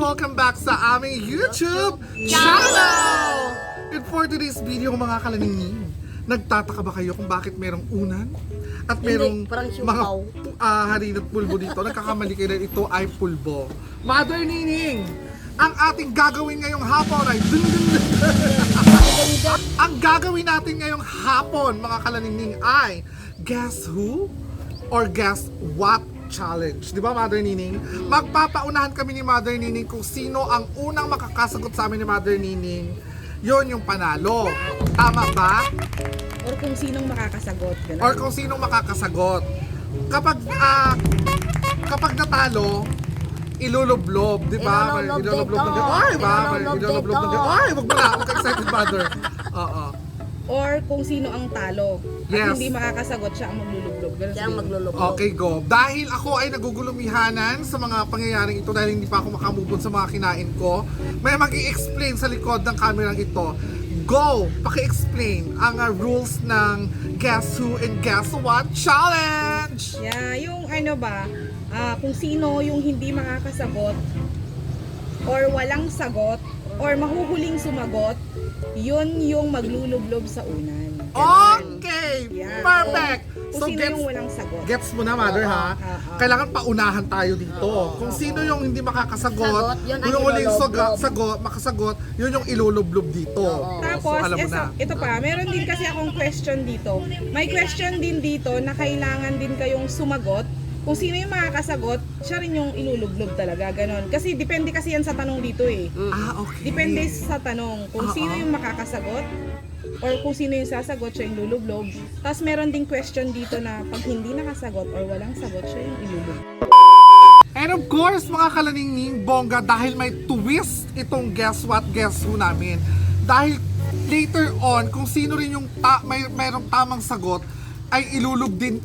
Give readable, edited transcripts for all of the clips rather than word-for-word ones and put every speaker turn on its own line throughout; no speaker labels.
welcome back sa aming YouTube channel! And for today's video mga kalaningning, nagtataka ba kayo kung bakit merong unan? At merong mga harin at pulbo dito? Nagkakamali kayo na ito ay pulbo. Mother Nining, ang ating gagawin ngayong hapon ay ang gagawin natin ngayong hapon mga kalaningning ay guess who or guess what challenge. Di ba, Mother Nining? Magpapaunahan kami ni Mother Nining kung sino ang unang makakasagot sa amin ni Mother Nining. Yon yung panalo. Tama ba?
Or kung sinong makakasagot. Ganun.
Or kung sinong makakasagot. Kapag natalo, ilulublob, di ba? Ilulublob ng ay, ba? Ilulublob ng ay, wag mo na. Huwag ka excited, Mother. Oo.
Or kung sino ang talo.
Yes.
At hindi makakasagot, siya ang maglulublob. Ganun
Siya ang
siguro.
maglulublob.
Okay, go. Dahil ako ay nagugulumihanan sa mga pangyayaring ito dahil hindi pa ako makamove on sa mga kinain ko, may mag-i-explain sa likod ng kamerang ito. Go! Paki-explain ang rules ng Guess Who and Guess What Challenge!
Yeah, yung ano ba, kung sino yung hindi makakasagot, or walang sagot, or mahuhuling sumagot, yun yung maglulublob sa unan. Ganun.
Okay!
Yeah.
Perfect!
Kung sino yung walang sagot.
Gets mo na, Mother, ha? Kailangan paunahan tayo dito. Kung sino yung hindi makakasagot,
Sagot, yun ang
yung huling
ilulublob.
makasagot, yun yung ilulublob dito.
Tapos,
So, alam mo na.
ito pa, meron din kasi akong question dito. May question din dito na kailangan din kayong sumagot. Kung sino yung makakasagot, siya rin yung ilulublob talaga, ganon. Kasi depende kasi yan sa tanong dito eh.
Okay.
Depende sa tanong kung sino yung makakasagot or kung sino yung sasagot, siya yung lulublob. Tapos meron ding question dito na pag hindi nakasagot or walang sagot, siya yung ilulublob.
And of course, mga kalaningning, bongga, dahil may twist itong Guess What, Guess Who namin. Dahil later on, kung sino rin yung mayroong tamang sagot, ay ilulublob din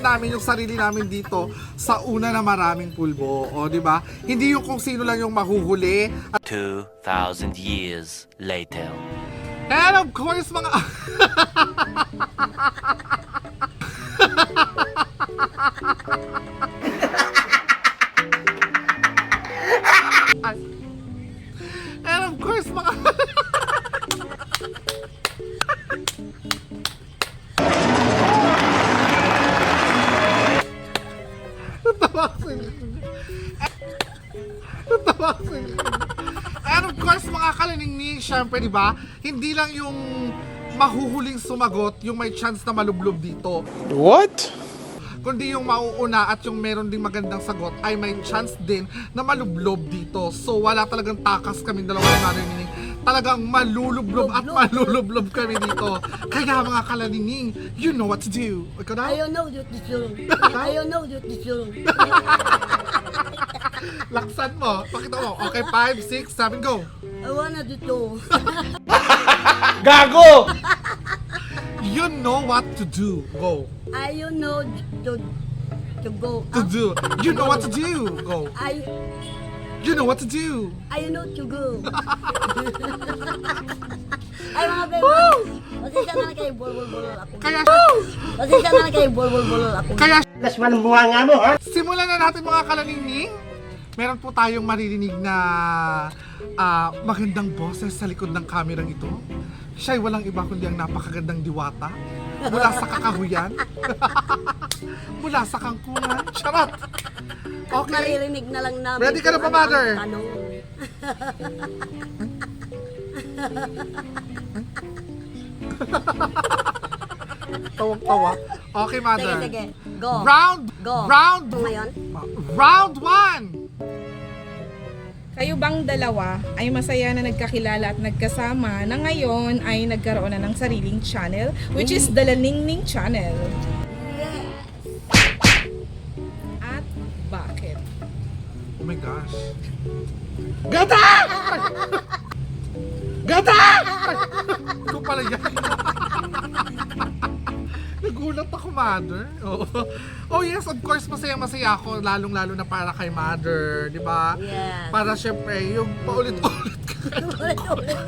namin yung sarili namin dito sa una na maraming pulbo. O, di ba? Hindi yung kung sino lang yung mahuhuli.
2,000 years later.
And of course, mga... And of course, mga... And of course, mga kalaningning, syempre, di ba? Hindi lang yung mahuhuling sumagot yung may chance na malublob dito.
What?
Kundi yung mauuna at yung meron ding magandang sagot ay may chance din na malublob dito. So wala talagang takas kaming dalawa ng Nining. Talagang malulublob at malulublob kami dito. Kaya mga kalaningning, you know what to do. Ikaw na?
I don't know what to do. I don't know what to do.
Laksan mo. Pakita mo. Okay, 5, 6, 7, go.
I wanna do.
Gago!
You know what to do. Go.
I don't know to go.
To do. You know what to do. Go. You know what to do.
I know to go. Ay mga baby. Pasensya na kayo, bolol ako.
Kaya,
Pasensya na kayo, bolol ako.
kaya,
Lasman ang bunga nga mo, ha?
simulan na natin mga kalaningning. Meron po tayong maririnig na magandang boses sa likod ng kamerang ito. Siya'y walang iba kundi ang napakagandang diwata. Mula sa kakahuyan. Mula sa kangkungan. Charot! Okay.
Naririnig na lang namin.
Ready ka na
kung
ba,
ano
Mother?
ang tanong.
Tawang-tawa. Okay, Mother.
Sige. Go. Go.
Round
Ngayon?
1!
Kayo bang dalawa ay masaya na nagkakilala at nagkasama na ngayon ay nagkaroon na ng sariling channel which is the Laningning Channel? At bakit?
Oh my gosh. Gata! Gata! Ikaw pala yan. Nagulat ako, Mother. Oh yes, of course, masaya ako, lalong-lalo na para kay Mother, di ba?
Yes.
Para syempre, yung paulit-ulit ka.
Ulit-ulit.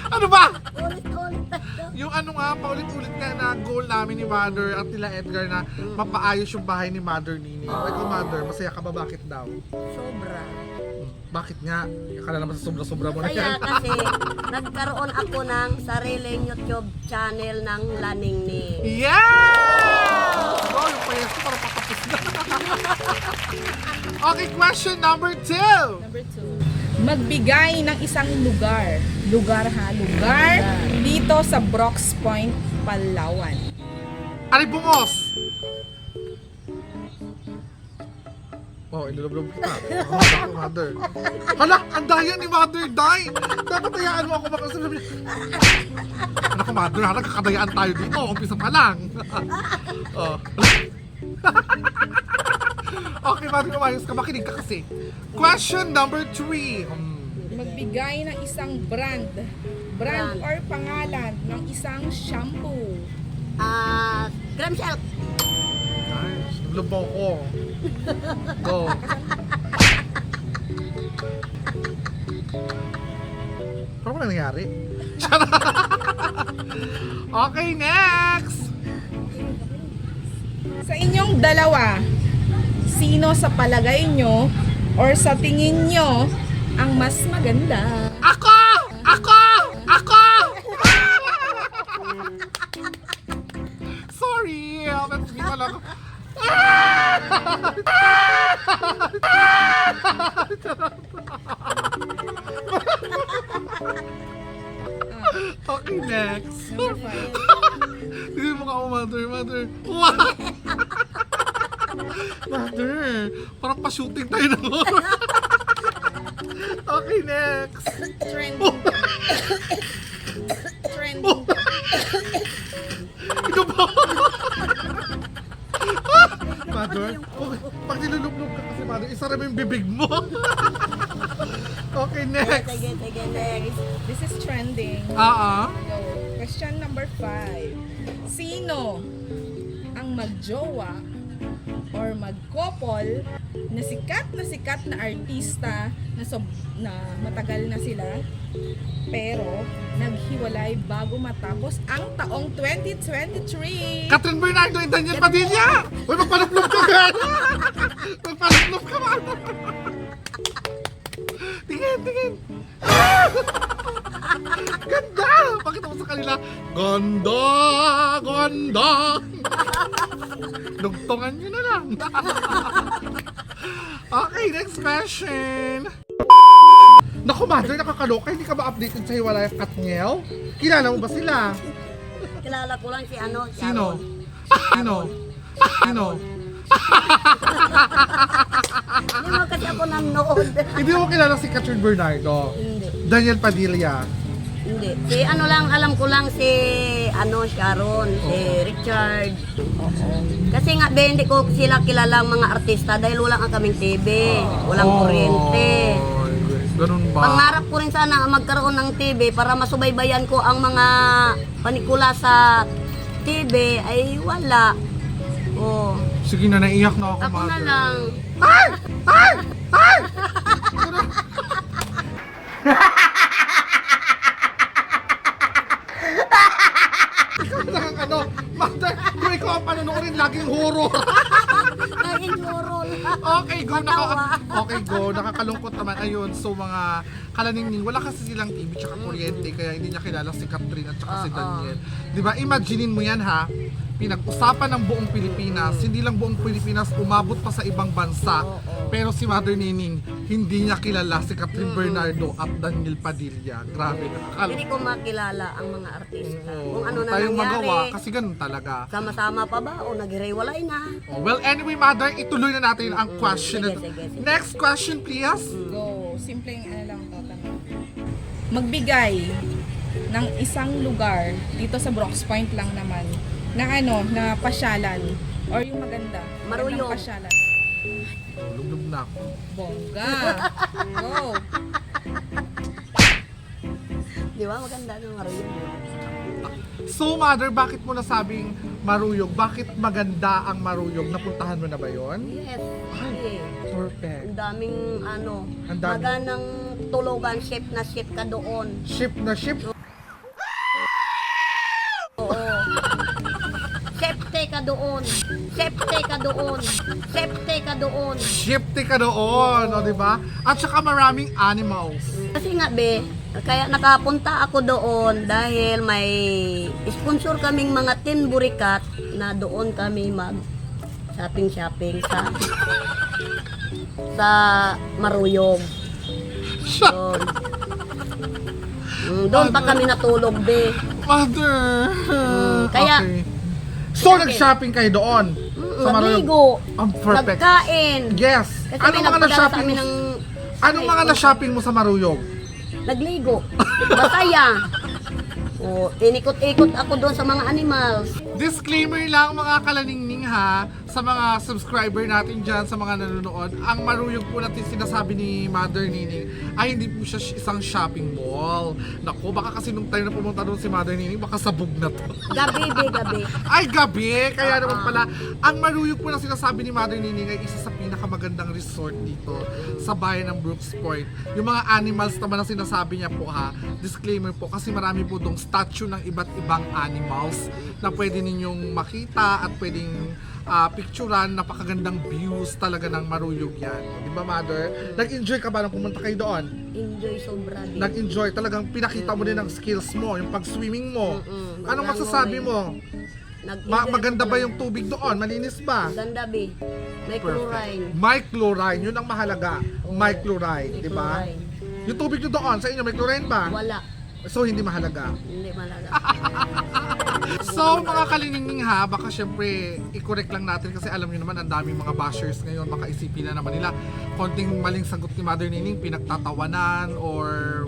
Ano ba?
Ulit-ulit tayo.
Yung ano nga, paulit-ulit nga na goal namin ni Mother at nila Edgar na mapaayos yung bahay ni Mother Nini. Ikaw, Mother, masaya ka ba? Bakit daw?
Sobra.
Bakit nga? Akala naman sa sobra-sobra mo na
Kaya
yan.
kasi nagkaroon ako ng sariling YouTube channel ng Laning ni.
Yeah! Oh, yung payas ko parang patapos na. Okay, question number 2.
Number 2. Magbigay ng isang lugar. Lugar dito sa Brox Point, Palawan.
Ari bumos! Oh, ilulublob kita. Oh, bakit, Mother? Hala, ang daya ni Mother, Day! Dapat hayaan mo ako makasabi. Ano ko, Mother, ha? Nagkakadayaan tayo dito. Umpisa pa lang. Oh. Okay, Mother, umayos ka. Makinig ka kasi. Question number 3.
Magbigay ng isang brand or pangalan ng isang shampoo.
Gram Silk.
Nice. Ilulub mo ko. Go. Ano ba nangyari? Okay, next!
Sa inyong dalawa, sino sa palagay nyo or sa tingin nyo ang mas maganda?
Ako! Ako! Ako! Sorry! That's me pala. Okay, next.
Number 5.
Hindi mo ka ako, Mother. Wow! Mother, parang pa-shooting tayo na. Okay, next.
Trending. Trending.
Ito ba? Mother, okay, pag nilulublog ka kasi, Mother, isara mo yung bibig mo. Okay, next.
Sige, next.
This is trending.
Ah.
Go. Question number 5. Sino ang magjowa or magkopol na sikat na artista na matagal na sila pero naghiwalay bago matapos ang taong 2023?
Catherine Bernardo and Daniel Padilla! Uy, magpaluplop ka ba? Magpaluplop ka ba? Tingin! Ganda! Pakita mo sa kanila. Ganda! Dugtungan nyo na lang. Okay, next question. Naku, Mother, nakakaloka. Hindi ka ba updated sa hiwalay at Katniel? Kilala mo ba sila?
Kilala ko lang si ano,
Sino?
Sharon.
Sino?
Hindi mo kasi ako nanood.
Hindi mo kilala si Catherine Bernardo.
Hindi.
Daniel Padilla.
Hindi. Si ano lang, alam ko lang si ano, Sharon, si Richard. Kasi nga, hindi ko sila kilala ang mga artista dahil wala ang kaming TV. Walang kuryente.
Oh, ganun ba?
Pangarap ko rin sana magkaroon ng TV para masubaybayan ko ang mga panikula sa TV ay wala. Oh.
Sige na, naiyak na ako,
Ako na
Mother.
lang.
Ikaw lang ang ano, Mother, kung ikaw ang panonoodin, laging horror.
Naging horror.
Okay, go. Okay, go. Nakakalungkot naman. Ayun, so mga kalaningning, wala kasi silang TV tsaka kuryente, kaya hindi niya kilala si Catherine at tsaka si Daniel. Di ba? Imaginein mo yan, ha? Pinag-usapan ng buong Pilipinas, hindi lang buong Pilipinas, umabot pa sa ibang bansa. Pero si Mother Nining, hindi niya kilala si Catherine Bernardo at Daniel Padilla. Grabe, nakakalungkot.
Hindi ko makilala ang mga artista. Kung ano na
Tayong
nangyari.
magawa, kasi ganun talaga.
Sama-sama pa ba o naghiwalay na?
Well, anyway, Mother, ituloy na natin ang question.
Sige.
Next question, please.
Go. Simpleng ano lang to, tanong. Magbigay ng isang lugar dito sa Brox Point lang naman na ano, na pasyalan or yung maganda.
Maruyong.
magandang pasyalan.
Lugdog na ako.
Bongga. Go.
Di ba? Maganda ng Maruyong.
So, Mother, bakit mo nasabing Maruyog? Bakit maganda ang Maruyog? Napuntahan mo na ba yon?
Yes. Ay.
Perfect.
Ang daming ano,
Ang dami.
maganang tulugan, ship na ship ka doon.
Ship na ship.
ka doon. Safety ka doon. Safety ka doon.
Shifty ka doon, o, di ba? At saka maraming animals.
Kasi nga be, kaya nakapunta ako doon dahil may sponsor kaming mga tin burikat na doon kami mag shopping sa Maruyog. Doon. Doon pa kami natulog be.
Mother!
Kaya-
Okay. So, nag-shopping kayo doon? Sa Maruyog?
Nagligo.
Ang perfect.
Nagkain.
Yes.
Kasi
Anong
may
mga
nagpadala sa
na-shopping
amin
mo?
ng
Anong mga na-shopping mo sa Maruyog?
nagligo. Masaya. O, inikot-ikot ako doon sa mga animals.
Disclaimer lang mga kalaningning ha, sa mga subscriber natin dyan, sa mga nanonood, ang Maruyog po natin sinasabi ni Mother Nining ay hindi po siya isang shopping mall. Naku, baka kasi nung time na pumunta doon si Mother Nining, baka sabog na to.
Gabi, be, gabi.
Ay, gabi! Kaya naman pala, ang Maruyog po na sinasabi ni Mother Nining ay isa sa pinakamagandang resort dito sa bayan ng Brooks Point. Yung mga animals naman na sinasabi niya po ha, disclaimer po, kasi marami po dong statue ng iba't ibang animals na pwede ninyong makita at pwedeng picturean. Napakagandang views talaga ng Maruyog yan. Di ba, Mother? Nag-enjoy ka ba nung pumunta kayo doon?
Enjoy sobra din.
Nag-enjoy. Talagang pinakita mo din ang skills mo, yung pag-swimming mo.
Mm-mm.
Anong
Maglangoy.
masasabi mo?
Nag-enjoy
Maganda
ako
ba
lang.
yung tubig doon? Malinis ba?
Maganda, be. May chlorine.
May chlorine. Yun ang mahalaga. May chlorine.
May
Di ba?
chlorine.
Yung tubig nyo doon, sa inyo, may chlorine ba?
Wala.
So, hindi mahalaga.
Hindi malaga.
So, mga kaliningning ha, baka syempre, i-correct lang natin kasi alam nyo naman, ang daming mga bashers ngayon, baka isipin na naman nila, konting maling sagot ni Mother Nining, pinagtatawanan, or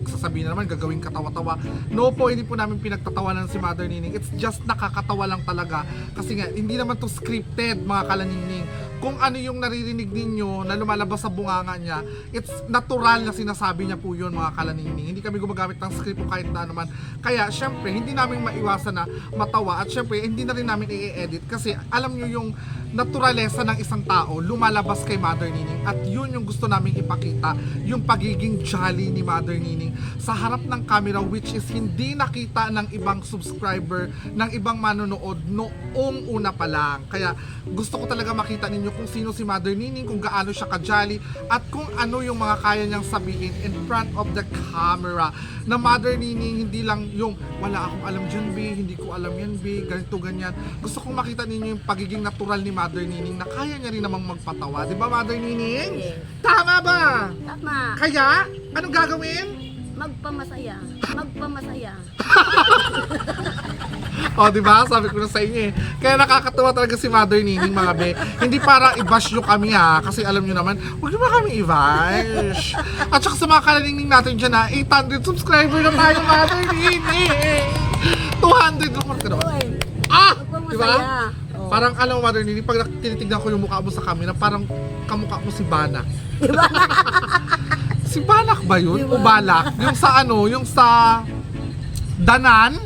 sasabihin na naman, gagawing katawa-tawa. No po, hindi po namin pinagtatawanan si Mother Nining. It's just nakakatawa lang talaga. Kasi nga, hindi naman to scripted, mga kaliningning. Kung ano yung naririnig ninyo na lumalabas sa bunganga niya, it's natural na sinasabi niya po yun, mga kalaningning. Hindi kami gumagamit ng script o kahit na naman. Kaya, syempre, hindi namin maiwasan na matawa at syempre, hindi na rin namin i-edit kasi alam nyo yung naturalesa ng isang tao lumalabas kay Mother Nining at yun yung gusto namin ipakita, yung pagiging jolly ni Mother Nining sa harap ng camera, which is hindi nakita ng ibang subscriber, ng ibang manonood noong una pa lang. Kaya gusto ko talaga makita ninyo kung sino si Mother Nining, kung gaano siya ka-jolly at kung ano yung mga kaya niyang sabihin in front of the camera. Na Mother Nining hindi lang yung wala akong alam dyan, B, hindi ko alam yan, B, ganito, ganyan. Gusto kong makita ninyo yung pagiging natural ni Mother Nining na kaya niya rin namang magpatawa. Di ba, Mother Nining?
Yes.
Tama ba?
Tama.
Kaya, anong gagawin?
Magpamasaya. Magpamasaya.
O, di ba? Sabi ko na sa inyo eh. Kaya nakakatawa talaga si Mother Nining, mga be. Hindi para i-bash nyo kami ha, kasi alam nyo naman, huwag nyo ba kami i-bash? At saka sa mga kalaningning natin dyan ha, 800 subscriber na tayo, Mother Nining! 200 lang ka naman.
Uy,
Ah!
magpamasaya.
Di ba?
Oh.
Parang alam mo, Mother Nining, pag tinitignan ko yung mukha mo sa camera, parang kamukha mo si Banak.
Diba?
Si Banak ba yun?
Diba?
O Balak? Yung sa ano, yung sa Danan?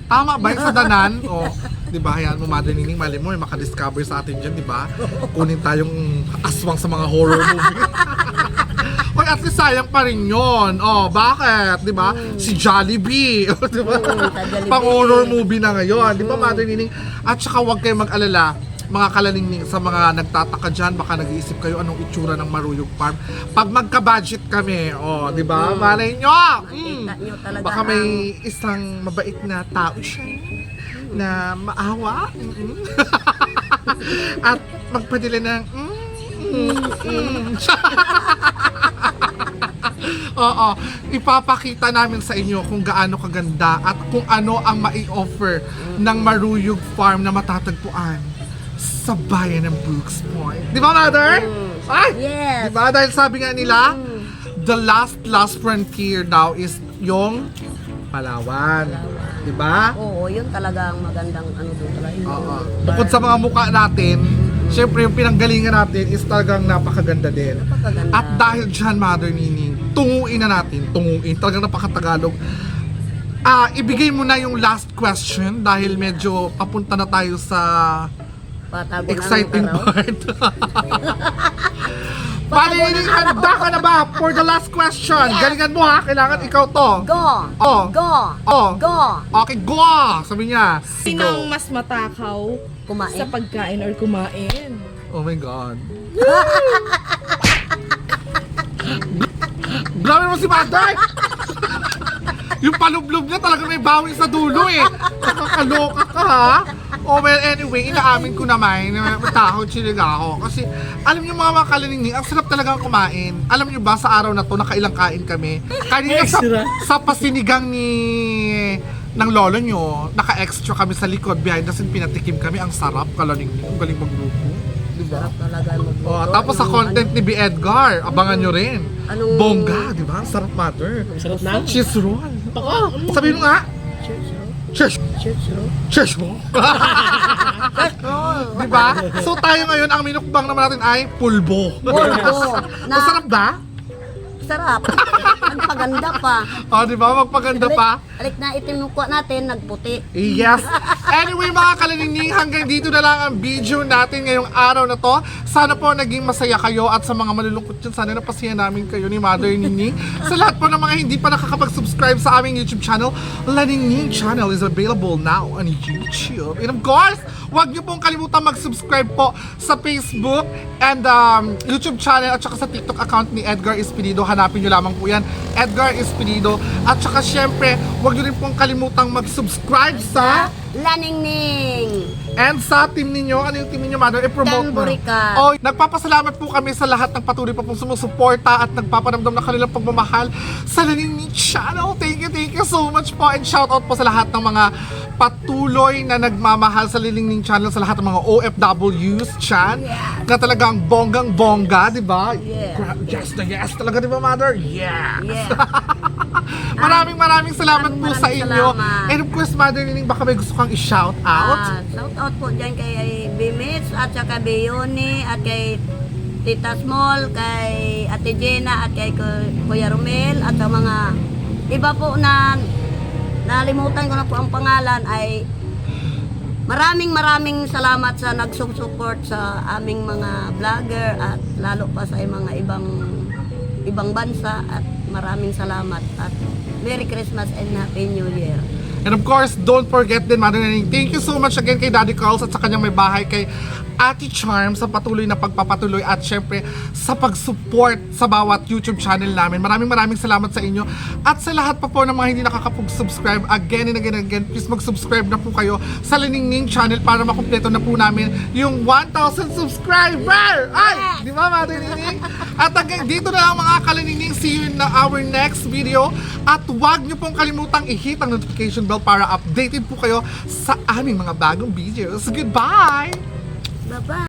Tama ba yung sa Danan? O, di ba? Hayaan mo, Mother Nining, mali mo, makadiscover sa atin dyan, di ba? Kunin tayong aswang sa mga horror movie. Oy, at least sayang pa rin yun. Oh, bakit? Di ba? Si Jollibee. Oh, di ba?
sa Jollibee.
Pang horror movie na ngayon. Di ba, Mother Nining? At saka huwag kayong mag-alala, mga kalaningning, sa mga nagtataka dyan, baka nag-iisip kayo anong itsura ng Maruyog Farm. Pag magka-budget kami, oh, di ba? Malay nyo!
Makita nyo talaga
Baka may isang mabait na tao siya na maawa. At magpadala ng Oo, ipapakita namin sa inyo kung gaano kaganda at kung ano ang mai-offer ng Maruyog Farm na matatagpuan sa bayan ng Brooks Point. Di ba, Mother? Ay!
Yes.
Di ba? Dahil sabi nga nila, the last frontier daw is yung Palawan. Di ba?
Oo, yun talaga ang magandang ano doon talaga.
Oo. Bukod sa mga mukha natin, syempre yung pinanggalingan natin is talagang napakaganda din.
Napakaganda.
At dahil dyan, Mother Nining, tunguin na natin, talagang napakatagalog. Ibigay mo na yung last question dahil medyo papunta na tayo sa
Patago
exciting
ng araw.
part. Maninining, handa ka na ba for the last question? Galingan mo ha, kailangan ikaw to.
Go!
Oh.
Go!
Oh.
Go!
Okay, go! Sabi niya.
Sino ang mas matakaw
Kumain.
sa pagkain or kumain?
Oh my God. Grabe mo si Mother! Yung palublob niya talaga may bawi sa dulo eh. Nakakaloka ka ha. Oh well, anyway, inaamin ko naman na matakot siliga ako. Kasi alam niyo mga kalaning, ang sarap talagang kumain. Alam niyo ba sa araw na to, nakailang kain kami. Kanina sa pasinigang ng lolo nyo, naka-extra kami sa likod behind the scene, pinatikim kami. Ang sarap, kalaning, ang galing magluto. Diba?
Sarap talaga magluto.
Oh, tapos sa content ni B. Edgar, abangan nyo rin.
Anong-
Bongga, di ba? Ang sarap, Mother.
Sarap na.
Cheese roll. Sabihin mo nga. Cheese. Cheese roll. Di ba? So tayo ngayon, ang minukbang naman natin ay pulbo.
Pulbo.
Masarap ba?
Sarap. Nagpaganda pa.
Oh, di ba? Magpaganda pa.
Alik na itim yung kuha natin, nagputi.
Yes. Anyway, mga kaliningning, hanggang dito na lang ang video natin ngayong araw na to. Sana po naging masaya kayo at sa mga malulungkot dyan, sana napasaya namin kayo ni Mother Ningning. Sa lahat po ng mga hindi pa nakakapag-subscribe sa aming YouTube channel, Laningning Channel is available now on YouTube. And of course, huwag niyo pong kalimutan mag-subscribe po sa Facebook and YouTube channel at saka sa TikTok account ni Edgar Espinido. Hanapin niyo lamang po yan, Edgar Espinido. At saka syempre, huwag niyo rin pong kalimutang mag-subscribe sa
Laningning!
and sa team ninyo. Ano yung team ninyo, Mother? I-promote mo.
Tamburikan.
Oh, nagpapasalamat po kami sa lahat ng patuloy pa pong sumusuporta at nagpaparamdam ng kanilang pagmamahal sa Laningning Channel. Thank you so much po. And shout out po sa lahat ng mga patuloy na nagmamahal sa Laningning Channel, sa lahat ng mga OFWs dyan, na talagang bonggang-bongga, di ba?
Yeah.
Yes na yes talaga, di ba, Mother? Yes!
Yeah.
Maraming salamat po sa
Maraming
inyo.
salamat.
And of course, Mother Nining, baka may gusto kang i-shout out?
Shout out po dyan kay Bimits at saka Beyoni at kay Tita Small, kay Ate Jenna at kay Kuya Romel at sa mga iba po na nalimutan ko na po ang pangalan ay maraming salamat sa nagsusupport sa aming mga vlogger at lalo pa sa mga ibang bansa at maraming salamat at Merry Christmas and Happy New Year.
And of course, don't forget din, Mother Nining, thank you so much again kay Daddy Carls at sa kanyang may bahay, kay Ate Charm sa patuloy na pagpapatuloy at syempre sa pag-support sa bawat YouTube channel namin. Maraming salamat sa inyo. At sa lahat pa po ng mga hindi nakakapag-subscribe, again and again, please mag-subscribe na po kayo sa Laningning Channel para makumpleto na po namin yung 1,000 subscriber! Ay! Di ba, Mother Nining? At hanggang dito na lang mga kaliningning. See you in our next video. At huwag nyo pong kalimutang i-hit ang notification bell para updated po kayo sa aming mga bagong videos. Goodbye!
Bye-bye!